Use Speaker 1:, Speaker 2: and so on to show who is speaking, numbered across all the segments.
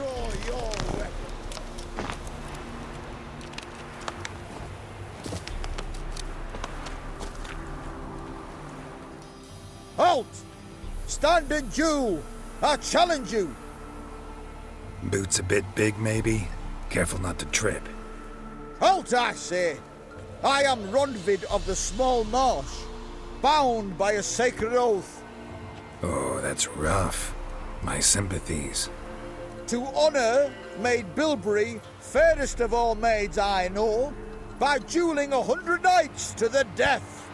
Speaker 1: Draw your weapon. Halt! Stand and do! I challenge you!
Speaker 2: Boots a bit big, maybe? Careful not to trip.
Speaker 1: Halt, I say! I am Rondvid of the Small Marsh, bound by a sacred oath.
Speaker 2: Oh, that's rough. My sympathies.
Speaker 1: To honour Maid Bilberry, fairest of all maids I know, by duelling 100 knights to the death.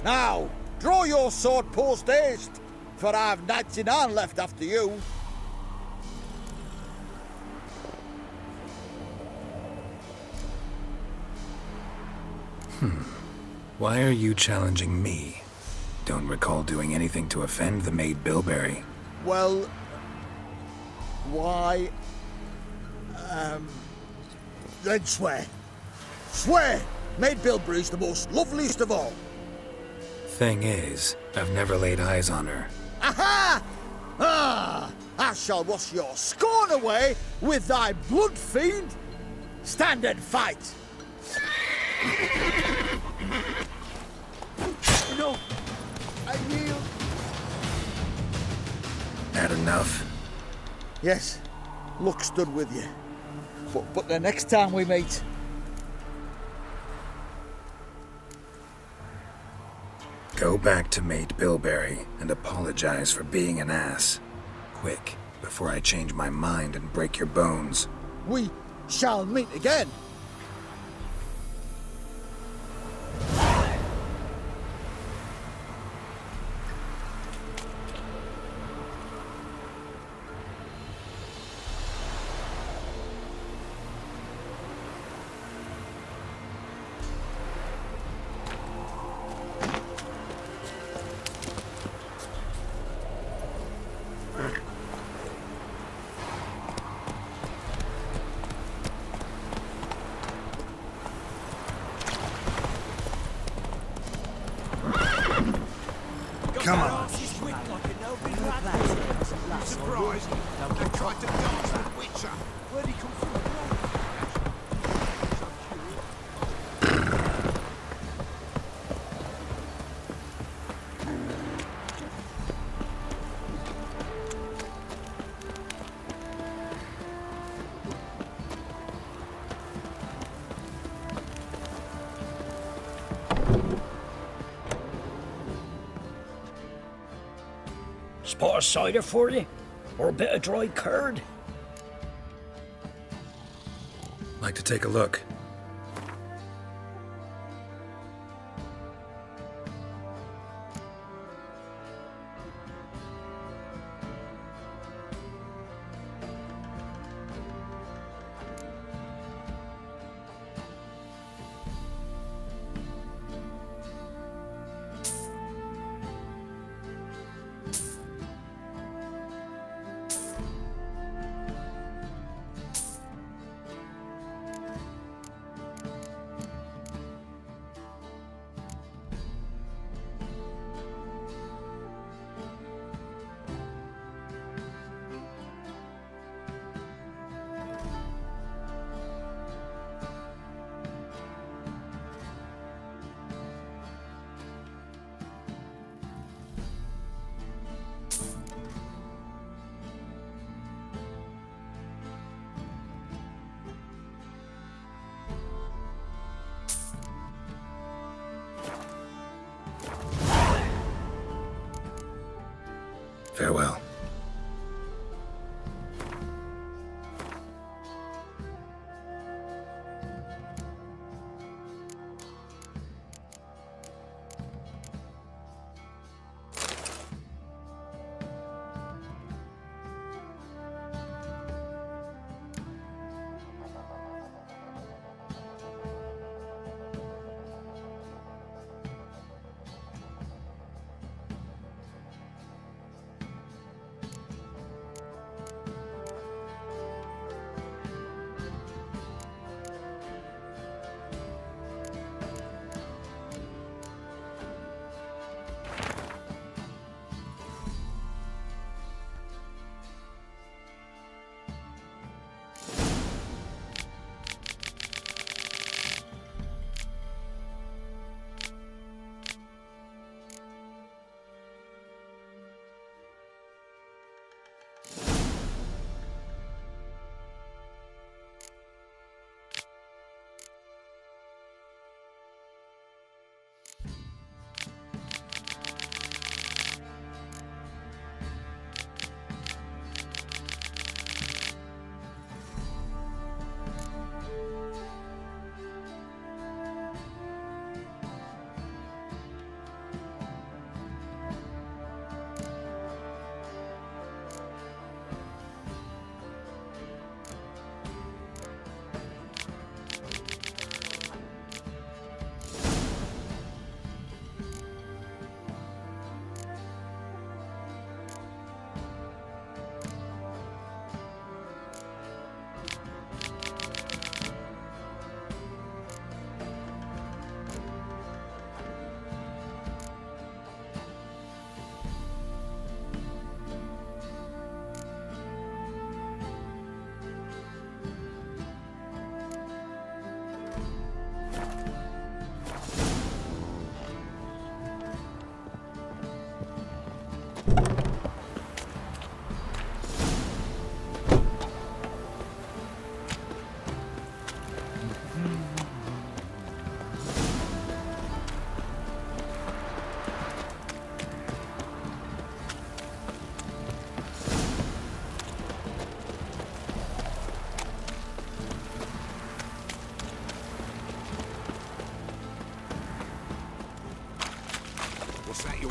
Speaker 1: Now, draw your sword post haste, for I've knights in hand left after you.
Speaker 2: Why are you challenging me? Don't recall doing anything to offend the Maid Bilberry.
Speaker 1: Well, why... then swear. Swear! Maid Bilberry's the most loveliest of all.
Speaker 2: Thing is, I've never laid eyes on her.
Speaker 1: Aha! Ah! I shall wash your scorn away with thy blood, fiend! Stand and fight! No! I yield!
Speaker 2: Had enough?
Speaker 1: Yes, luck stood with you. But the next time we meet...
Speaker 2: Go back to Maid Bilberry and apologize for being an ass. Quick, before I change my mind and break your bones.
Speaker 1: We shall meet again.
Speaker 2: Come on.
Speaker 3: Surprised? I tried to dance with Witcher. Where'd he come from?
Speaker 4: Spot of cider for you? Or a bit of dry curd?
Speaker 2: Like to take a look.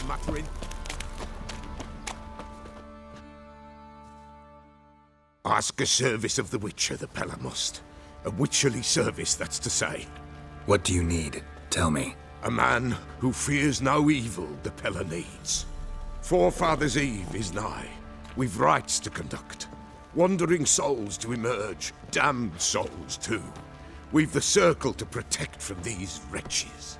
Speaker 3: you're muttering. Ask a service of the Witcher, the Pella must. A witcherly service, that's to say.
Speaker 2: What do you need? Tell me.
Speaker 3: A man who fears no evil the Pella needs. Forefathers' Eve is nigh. We've rites to conduct. Wandering souls to emerge, damned souls too. We've the circle to protect from these wretches.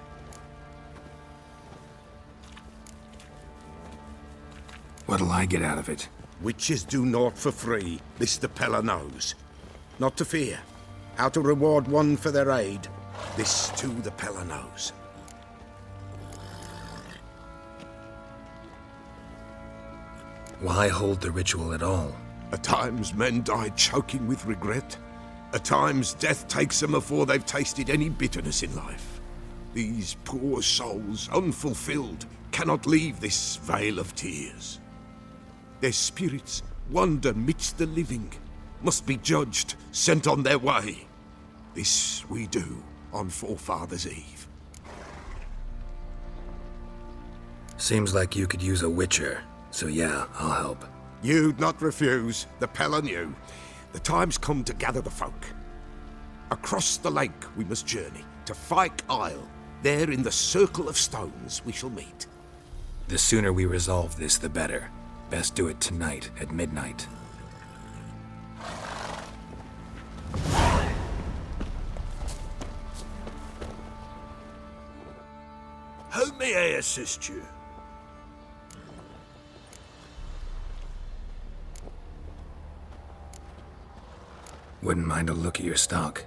Speaker 2: What'll I get out of it?
Speaker 3: Witches do naught for free, this the Pella knows. Not to fear. How to reward one for their aid, this too the Pella knows.
Speaker 2: Why hold the ritual at all?
Speaker 3: At times men die choking with regret. At times death takes them before they've tasted any bitterness in life. These poor souls, unfulfilled, cannot leave this vale of tears. Their spirits wander midst the living, must be judged, sent on their way. This we do on Forefathers' Eve.
Speaker 2: Seems like you could use a witcher, so yeah, I'll help.
Speaker 3: You'd not refuse, the Pella knew. The time's come to gather the folk. Across the lake we must journey, to Fyke Isle. There in the circle of stones we shall meet.
Speaker 2: The sooner we resolve this, the better. Best do it tonight at midnight.
Speaker 4: How may I assist you?
Speaker 2: Wouldn't mind a look at your stock.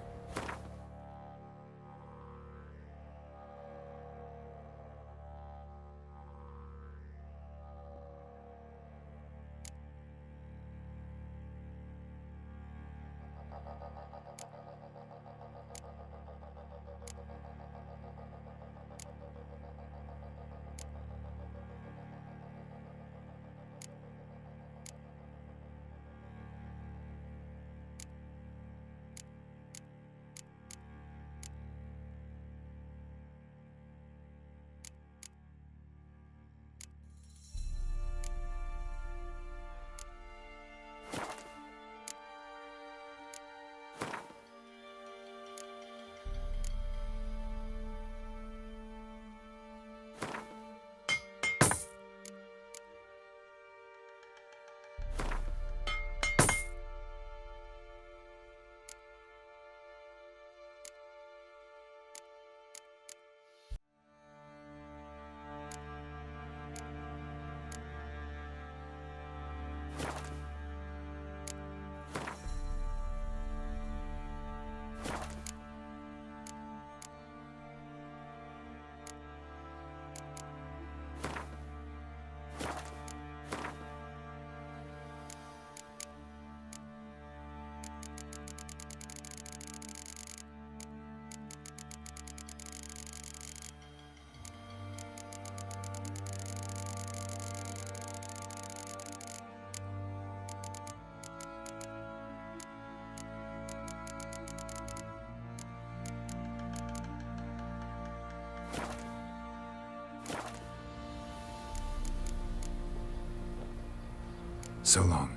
Speaker 2: So long.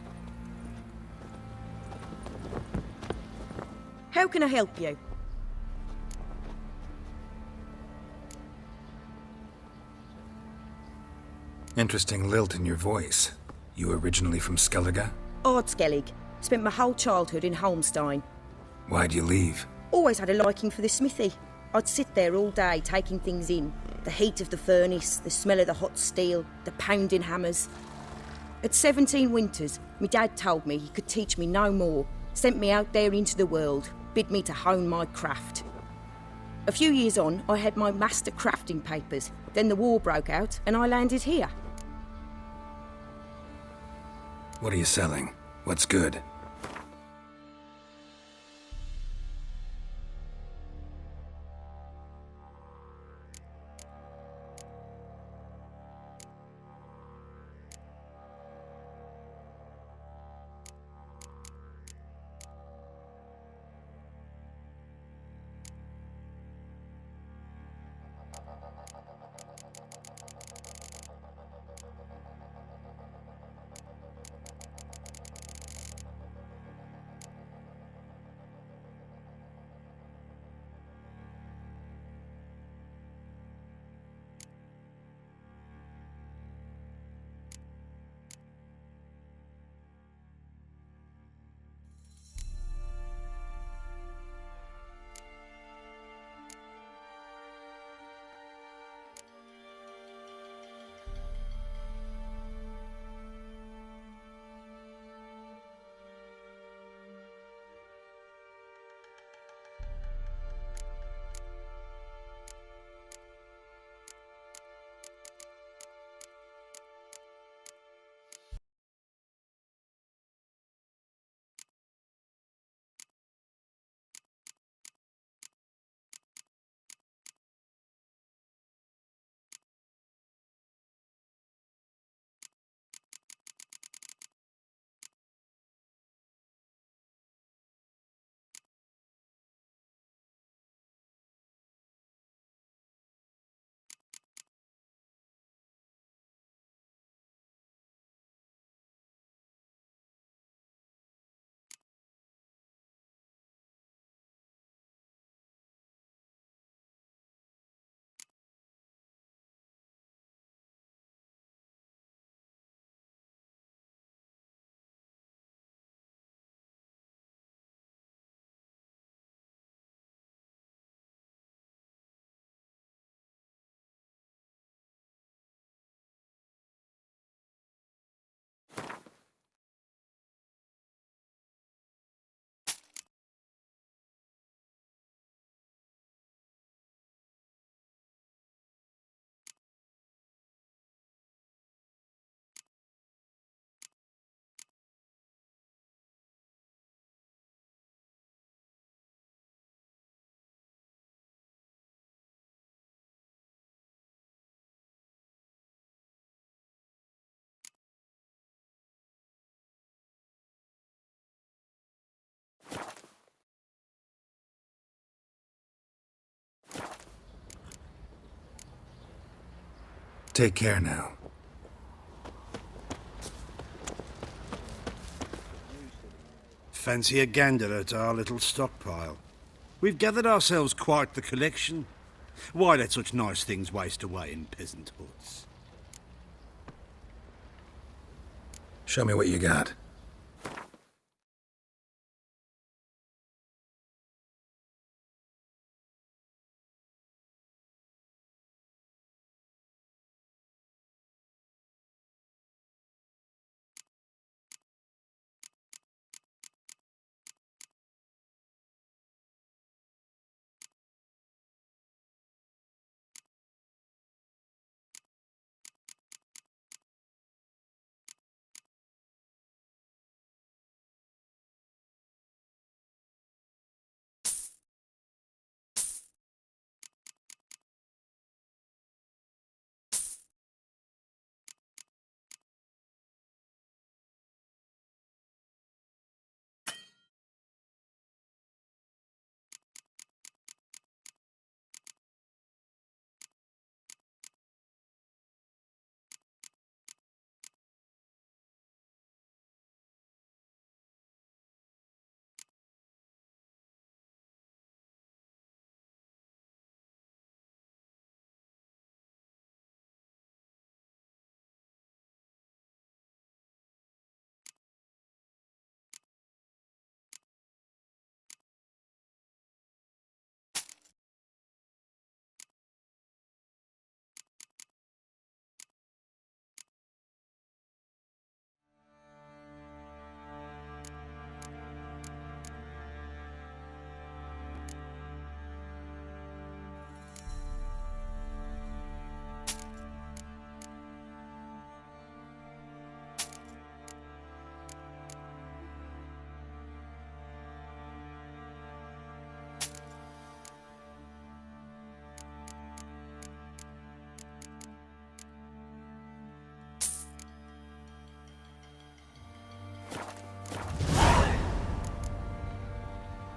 Speaker 5: How can I help you?
Speaker 2: Interesting lilt in your voice. You originally from Skellige?
Speaker 5: Ardskellig. Spent my whole childhood in Holmstein.
Speaker 2: Why'd you leave?
Speaker 5: Always had a liking for the smithy. I'd sit there all day taking things in. The heat of the furnace, the smell of the hot steel, the pounding hammers. At 17 winters, my dad told me he could teach me no more, sent me out there into the world, bid me to hone my craft. A few years on, I had my master crafting papers. Then the war broke out and I landed here.
Speaker 2: What are you selling? What's good? Take care now.
Speaker 6: Fancy a gander at our little stockpile. We've gathered ourselves quite the collection. Why let such nice things waste away in peasant huts?
Speaker 2: Show me what you got.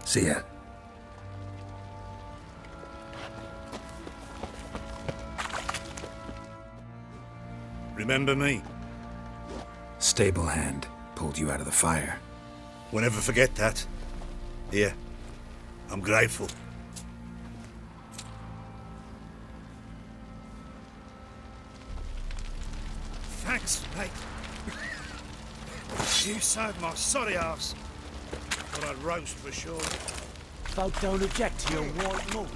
Speaker 2: See ya.
Speaker 6: Remember me?
Speaker 2: Stable hand pulled you out of the fire.
Speaker 6: We'll never forget that. Here, I'm grateful. Thanks, mate. You saved my sorry ass. But I'd roast for sure.
Speaker 7: Folk don't object to your white lord.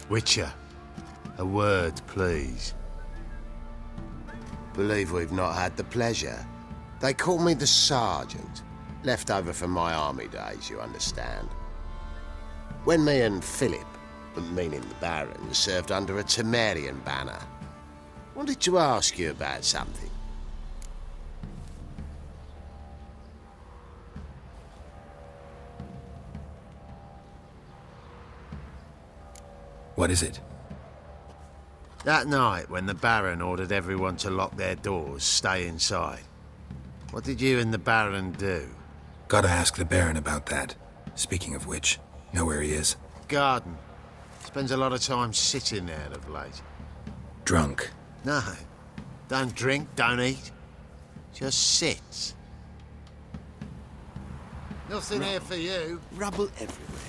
Speaker 8: Witcher, a word, please.
Speaker 9: Believe we've not had the pleasure. They call me the Sergeant. Left over from my army days, you understand. When me and Philip, meaning the Baron, served under a Temerian banner, wanted to ask you about something.
Speaker 2: What is it?
Speaker 8: That night when the Baron ordered everyone to lock their doors, stay inside, what did you and the Baron do?
Speaker 2: Gotta ask the Baron about that. Speaking of which, know where he is?
Speaker 8: Garden. Spends a lot of time sitting there of late.
Speaker 2: Drunk.
Speaker 8: No. Don't drink, don't eat. Just sits. Nothing here for you.
Speaker 9: Rubble everywhere.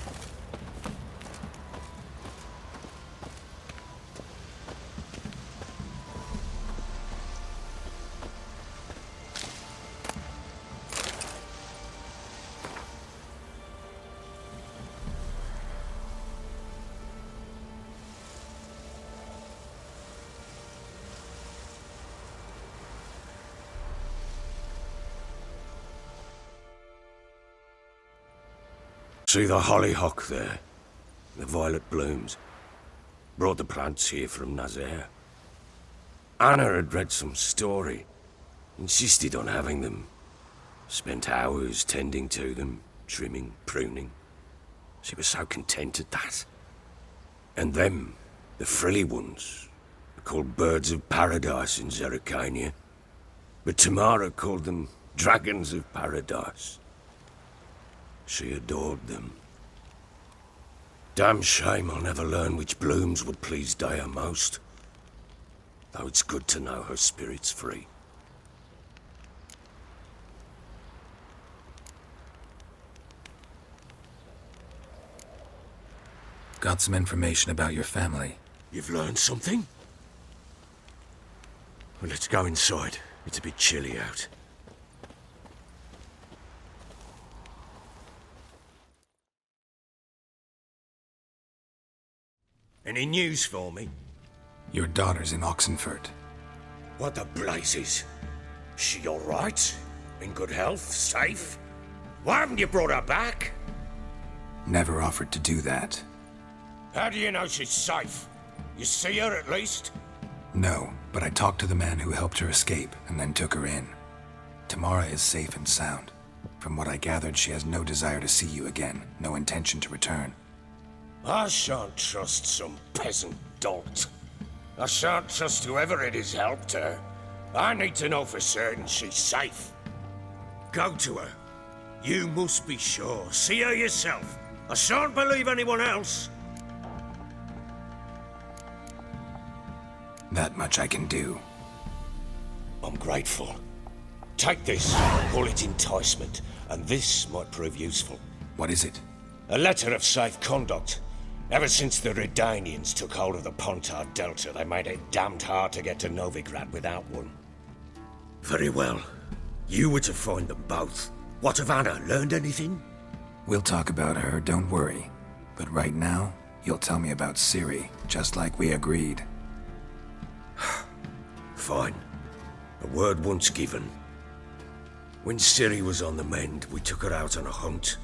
Speaker 10: See the hollyhock there? The violet blooms. Brought the plants here from Nazaire. Anna had read some story. Insisted on having them. Spent hours tending to them, trimming, pruning. She was so content at that. And them, the frilly ones, are called birds of paradise in Zerrikania. but Tamara called them dragons of paradise. She adored them. Damn shame I'll never learn which blooms would please Dea most. Though it's good to know her spirit's free.
Speaker 2: Got some information about your family.
Speaker 10: You've learned something? Well, let's go inside. It's a bit chilly out. Any news for me?
Speaker 2: Your daughter's in Oxenford.
Speaker 10: What the blazes? She all right? In good health? Safe? Why haven't you brought her back?
Speaker 2: Never offered to do that.
Speaker 10: How do you know she's safe? You see her at least?
Speaker 2: No, but I talked to the man who helped her escape and then took her in. Tamara is safe and sound. From what I gathered, she has no desire to see you again, no intention to return.
Speaker 10: I shan't trust some peasant dolt. I shan't trust whoever it is helped her. I need to know for certain she's safe. Go to her. You must be sure. See her yourself. I shan't believe anyone else.
Speaker 2: That much I can do.
Speaker 10: I'm grateful. Take this, call it enticement, and this might prove useful.
Speaker 2: What is it?
Speaker 10: A letter of safe conduct. Ever since the Redanians took hold of the Pontard Delta, they made it damned hard to get to Novigrad without one. Very well. You were to find them both. What of Anna? Learned anything?
Speaker 2: We'll talk about her, don't worry. But right now, you'll tell me about Ciri, just like we agreed.
Speaker 10: Fine. A word once given. When Ciri was on the mend, we took her out on a hunt.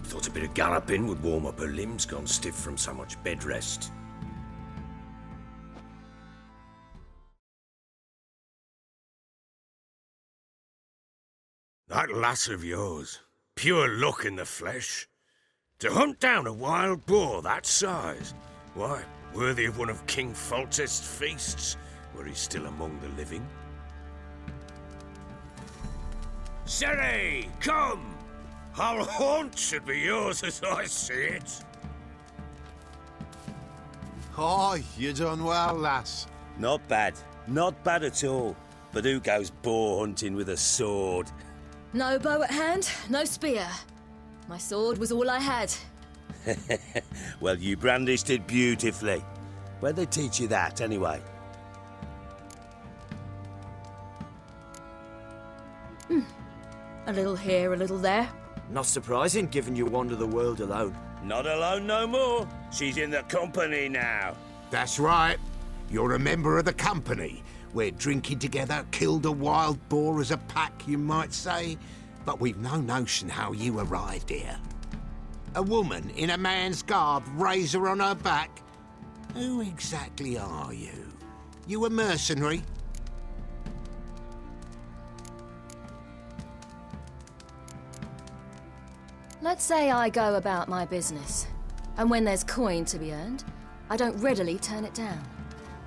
Speaker 10: Thought a bit of galloping would warm up her limbs, gone stiff from so much bed rest. That lass of yours, pure luck in the flesh. To hunt down a wild boar that size, why, worthy of one of King Foltest's feasts, were he still among the living. Ciri, come! Our haunt should be yours as I see it.
Speaker 8: Oh, you done well, lass.
Speaker 11: Not bad. Not bad at all. But who goes boar hunting with a sword?
Speaker 12: No bow at hand, no spear. My sword was all I had.
Speaker 11: Well, you brandished it beautifully. Where'd they teach you that, anyway?
Speaker 12: A little here, a little there.
Speaker 7: Not surprising, given you wander the world alone.
Speaker 11: Not alone no more. She's in the company now.
Speaker 3: That's right. You're a member of the company. We're drinking together, killed a wild boar as a pack, you might say. But we've no notion how you arrived here. A woman in a man's garb, razor on her back. Who exactly are you? You a mercenary?
Speaker 12: Let's say I go about my business. And when there's coin to be earned, I don't readily turn it down.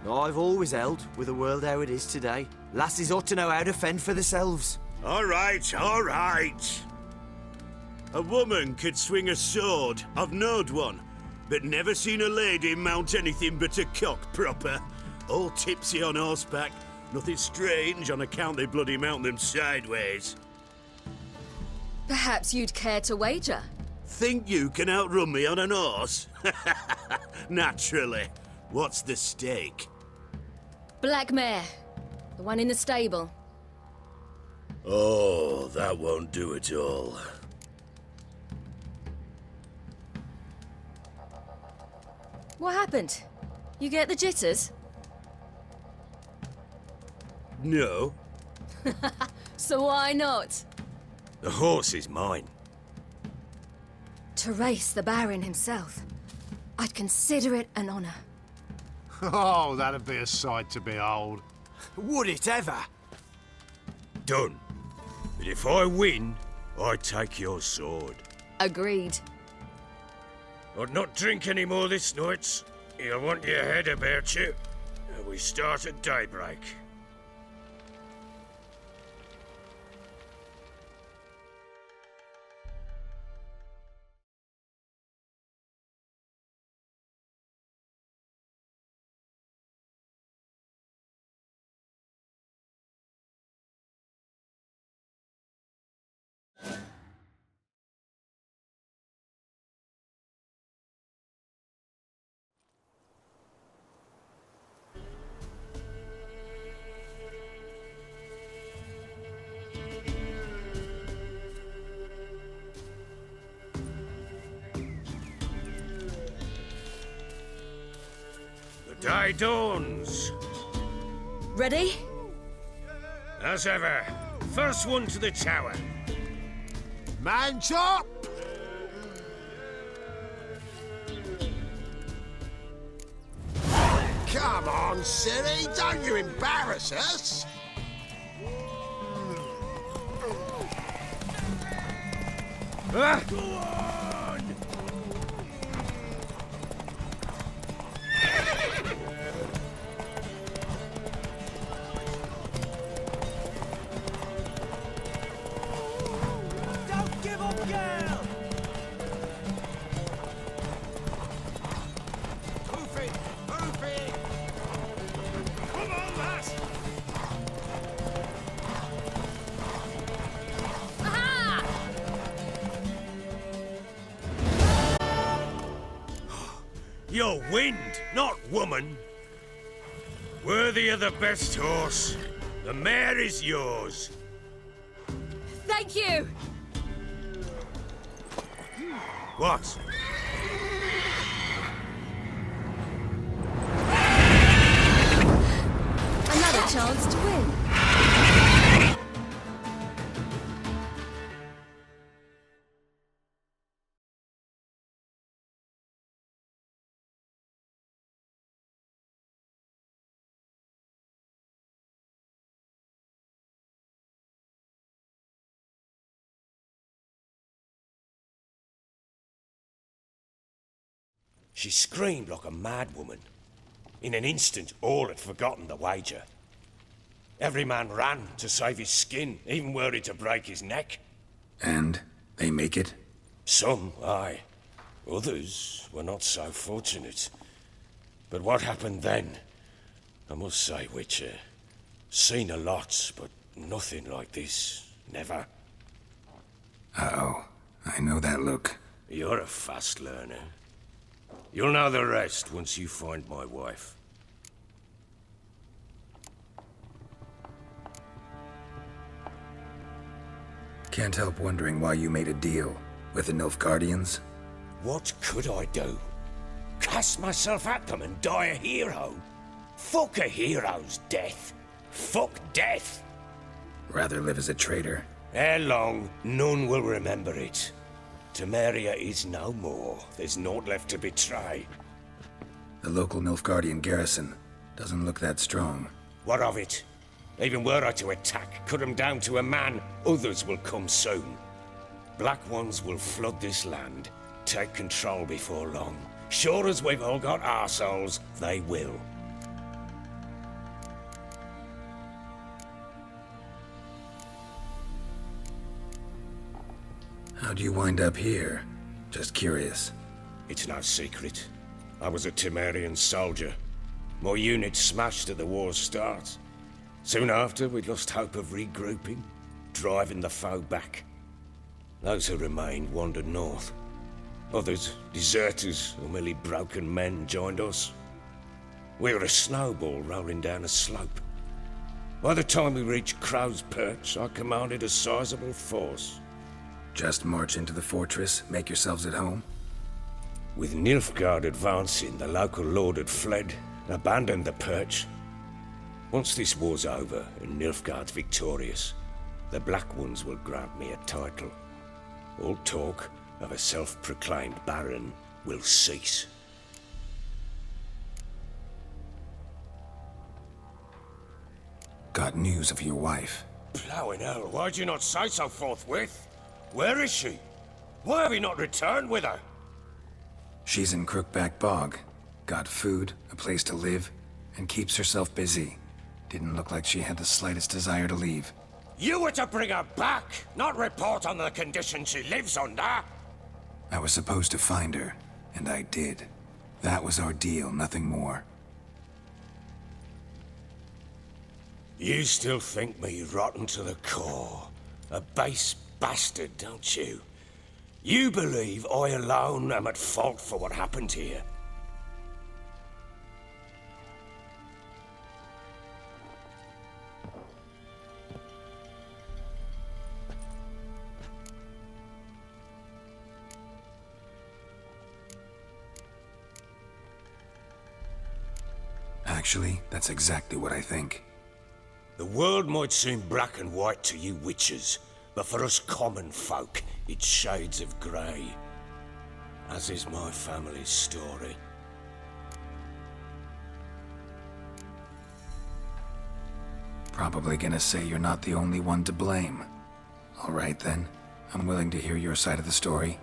Speaker 7: I've always held, with the world how it is today, lasses ought to know how to fend for themselves.
Speaker 10: All right, all right. A woman could swing a sword. I've knowed one, but never seen a lady mount anything but a cock proper. All tipsy on horseback. Nothing strange on account they bloody mount them sideways.
Speaker 12: Perhaps you'd care to wager?
Speaker 10: Think you can outrun me on an horse? Naturally. What's the stake?
Speaker 12: Black mare. The one in the stable.
Speaker 10: Oh, that won't do at all.
Speaker 12: What happened? You get the jitters?
Speaker 10: No.
Speaker 12: So why not?
Speaker 10: The horse is mine.
Speaker 12: To race the Baron himself. I'd consider it an honor.
Speaker 6: Oh, that'd be a sight to behold.
Speaker 7: Would it ever?
Speaker 10: Done. But if I win, I take your sword.
Speaker 12: Agreed.
Speaker 10: I'd not drink any more this night. You'll want your head about you. And we start at daybreak. Day dawns.
Speaker 12: Ready?
Speaker 10: As ever, first one to the tower.
Speaker 9: Man chop! Come on, silly, don't you embarrass us!
Speaker 10: Ah!
Speaker 9: Go on!
Speaker 7: Don't give up, girl!
Speaker 9: Hoof it! Hoof it!
Speaker 10: Come on, lass! You're wind, not woman. Worthy of the best horse. The mare is yours.
Speaker 12: Thank you!
Speaker 10: What?
Speaker 12: Another chance to win.
Speaker 10: She screamed like a mad woman. In an instant, all had forgotten the wager. Every man ran to save his skin, even were it to break his neck.
Speaker 2: And they make it?
Speaker 10: Some, aye. Others were not so fortunate. But what happened then? I must say, Witcher, seen a lot, but nothing like this. Never.
Speaker 2: Uh-oh. I know that look.
Speaker 10: You're a fast learner. You'll know the rest once you find my wife.
Speaker 2: Can't help wondering why you made a deal with the Nilfgaardians.
Speaker 10: What could I do? Cast myself at them and die a hero? Fuck a hero's death. Fuck death.
Speaker 2: Rather live as a traitor.
Speaker 10: Ere long, none will remember it. Temeria is no more. There's naught left to betray.
Speaker 2: The local Nilfgaardian garrison doesn't look that strong.
Speaker 10: What of it? Even were I to attack, cut them down to a man, others will come soon. Black Ones will flood this land, take control before long. Sure as we've all got arseholes, they will.
Speaker 2: How'd you wind up here? Just curious.
Speaker 10: It's no secret. I was a Temerian soldier. My unit smashed at the war's start. Soon after, we lost hope of regrouping, driving the foe back. Those who remained wandered north. Others, deserters or merely broken men, joined us. We were a snowball rolling down a slope. By the time we reached Crow's Perch, I commanded a sizable force.
Speaker 2: Just march into the fortress, make yourselves at home?
Speaker 10: With Nilfgaard advancing, the local lord had fled, abandoned the Perch. Once this war's over and Nilfgaard's victorious, the Black Ones will grant me a title. All talk of a self-proclaimed Baron will cease.
Speaker 2: Got news of your wife.
Speaker 10: Plowing hell, why'd you not say so forthwith? Where is she? Why have you not returned with her?
Speaker 2: She's in Crookback Bog. Got food, a place to live, and keeps herself busy. Didn't look like she had the slightest desire to leave.
Speaker 10: You were to bring her back, not report on the condition she lives under.
Speaker 2: I was supposed to find her, and I did. That was our deal, nothing more.
Speaker 10: You still think me rotten to the core. A base bastard, don't you? You believe I alone am at fault for what happened here.
Speaker 2: Actually, that's exactly what I think.
Speaker 10: The world might seem black and white to you witches, but for us common folk, it's shades of grey. As is my family's story.
Speaker 2: Probably gonna say you're not the only one to blame. All right then, I'm willing to hear your side of the story.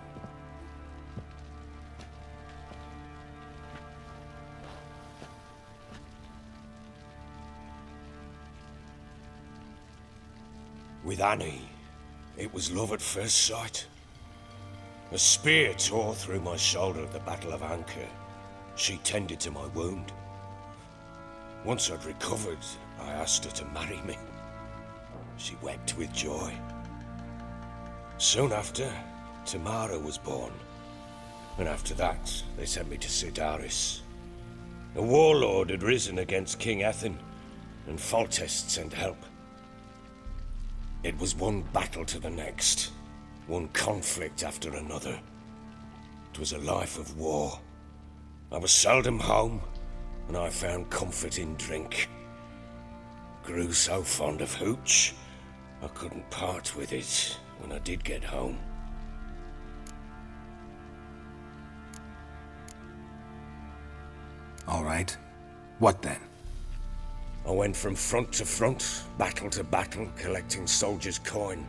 Speaker 10: With Annie, it was love at first sight. A spear tore through my shoulder at the Battle of Anchor. She tended to my wound. Once I'd recovered, I asked her to marry me. She wept with joy. Soon after, Tamara was born. And after that, they sent me to Sidaris. A warlord had risen against King Ethan, and Foltest sent help. It was one battle to the next, one conflict after another. It was a life of war. I was seldom home, and I found comfort in drink. Grew so fond of hooch, I couldn't part with it when I did get home.
Speaker 2: All right. What then?
Speaker 10: I went from front to front, battle to battle, collecting soldiers' coin,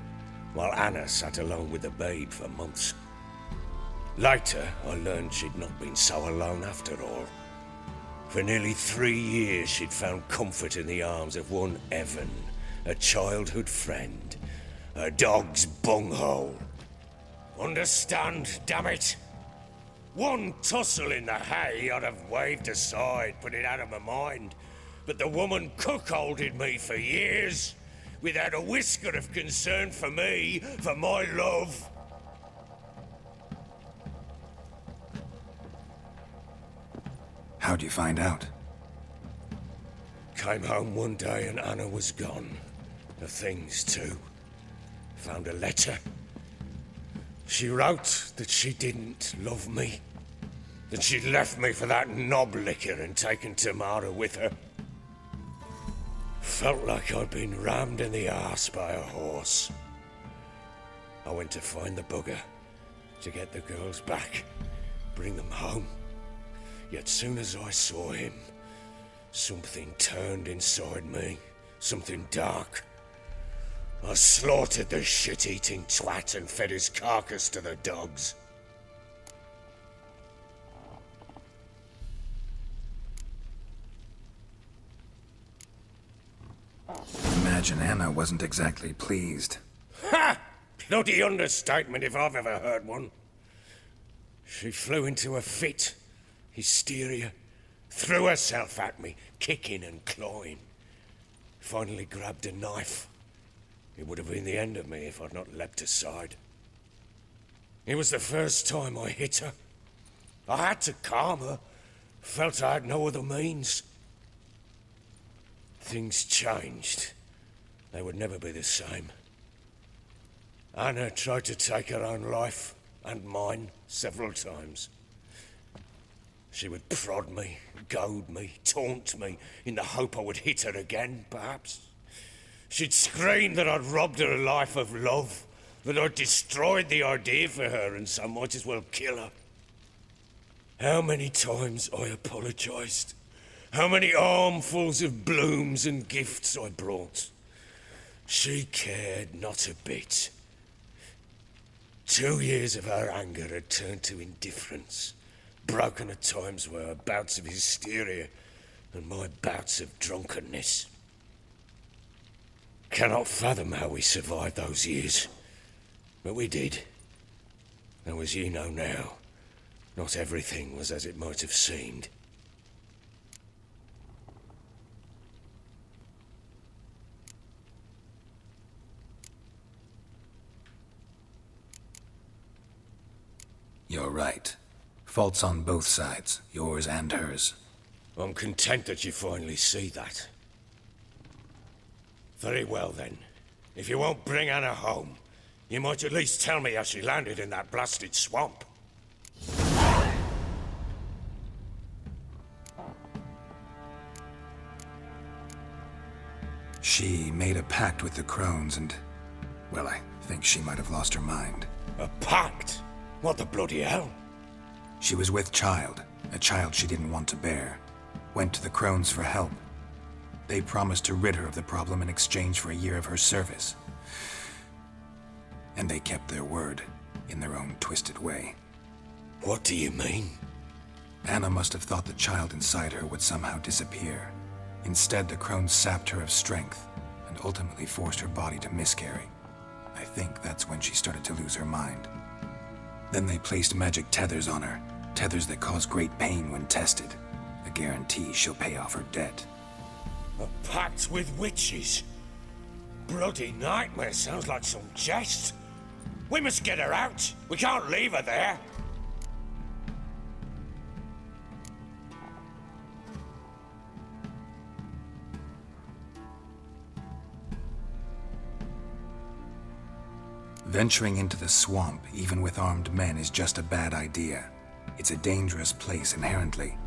Speaker 10: while Anna sat alone with the babe for months. Later, I learned she'd not been so alone after all. For nearly 3 years, she'd found comfort in the arms of one Evan, a childhood friend, a dog's bunghole. Understand, damn it? One tussle in the hay I'd have waved aside, put it out of my mind. But the woman cuckolded me for years, without a whisker of concern for me, for my love.
Speaker 2: How'd you find out?
Speaker 10: Came home one day and Anna was gone. The things too. Found a letter. She wrote that she didn't love me. That she'd left me for that knob licker and taken Tamara with her. Felt like I'd been rammed in the arse by a horse. I went to find the bugger, to get the girls back, bring them home. Yet soon as I saw him, something turned inside me, something dark. I slaughtered the shit-eating twat and fed his carcass to the dogs.
Speaker 2: Imagine Anna wasn't exactly pleased.
Speaker 10: Ha! Bloody understatement if I've ever heard one. She flew into a fit, hysteria, threw herself at me, kicking and clawing. Finally grabbed a knife. It would have been the end of me if I'd not leapt aside. It was the first time I hit her. I had to calm her. Felt I had no other means. Things changed. They would never be the same. Anna tried to take her own life, and mine, several times. She would prod me, goad me, taunt me, in the hope I would hit her again, perhaps. She'd scream that I'd robbed her life of love, that I'd destroyed the idea for her, and so might as well kill her. How many times I apologized. How many armfuls of blooms and gifts I brought. She cared not a bit. 2 years of her anger had turned to indifference, broken at times were her bouts of hysteria and my bouts of drunkenness. Cannot fathom how we survived those years, but we did. Though as you know now, not everything was as it might have seemed.
Speaker 2: You're right. Faults on both sides, yours and hers.
Speaker 10: I'm content that you finally see that. Very well then. If you won't bring Anna home, you might at least tell me how she landed in that blasted swamp.
Speaker 2: She made a pact with the crones and, well, I think she might have lost her mind.
Speaker 10: A pact? What the bloody hell?
Speaker 2: She was with child, a child she didn't want to bear. Went to the crones for help. They promised to rid her of the problem in exchange for a year of her service. And they kept their word, in their own twisted way.
Speaker 10: What do you mean?
Speaker 2: Anna must have thought the child inside her would somehow disappear. Instead, the crones sapped her of strength, and ultimately forced her body to miscarry. I think that's when she started to lose her mind. Then they placed magic tethers on her, tethers that cause great pain when tested. A guarantee she'll pay off her debt.
Speaker 10: A pact with witches? Bloody nightmare, sounds like some jest. We must get her out. We can't leave her there.
Speaker 2: Venturing into the swamp, even with armed men, is just a bad idea. It's a dangerous place inherently,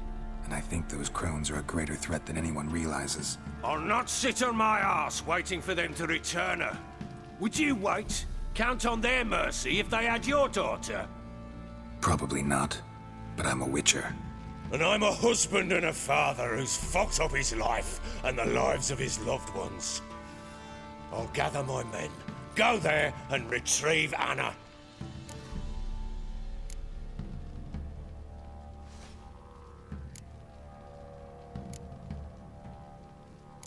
Speaker 2: and I think those crones are a greater threat than anyone realizes.
Speaker 10: I'll not sit on my arse waiting for them to return her. Would you wait? Count on their mercy if they had your daughter?
Speaker 2: Probably not, but I'm a witcher.
Speaker 10: And I'm a husband and a father who's fucked up his life and the lives of his loved ones. I'll gather my men, go there and retrieve Anna.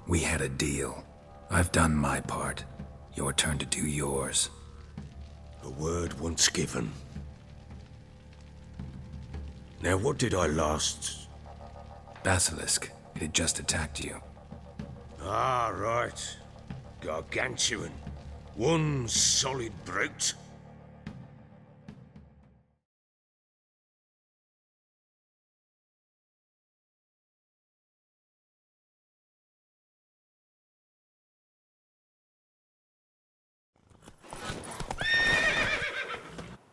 Speaker 2: We had a deal. I've done my part. Your turn to do yours.
Speaker 10: A word once given. Now what did I last?
Speaker 2: Basilisk. It had just attacked you.
Speaker 10: Ah, right. Gargantuan. One solid brute.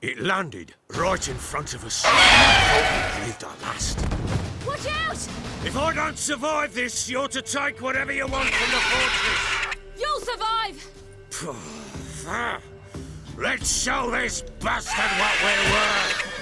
Speaker 10: It landed right in front of us. I thought we'd lived our last.
Speaker 12: Watch out!
Speaker 10: If I don't survive this, you're to take whatever you want from the fortress.
Speaker 12: You'll survive!
Speaker 10: Let's show this bastard what we're worth!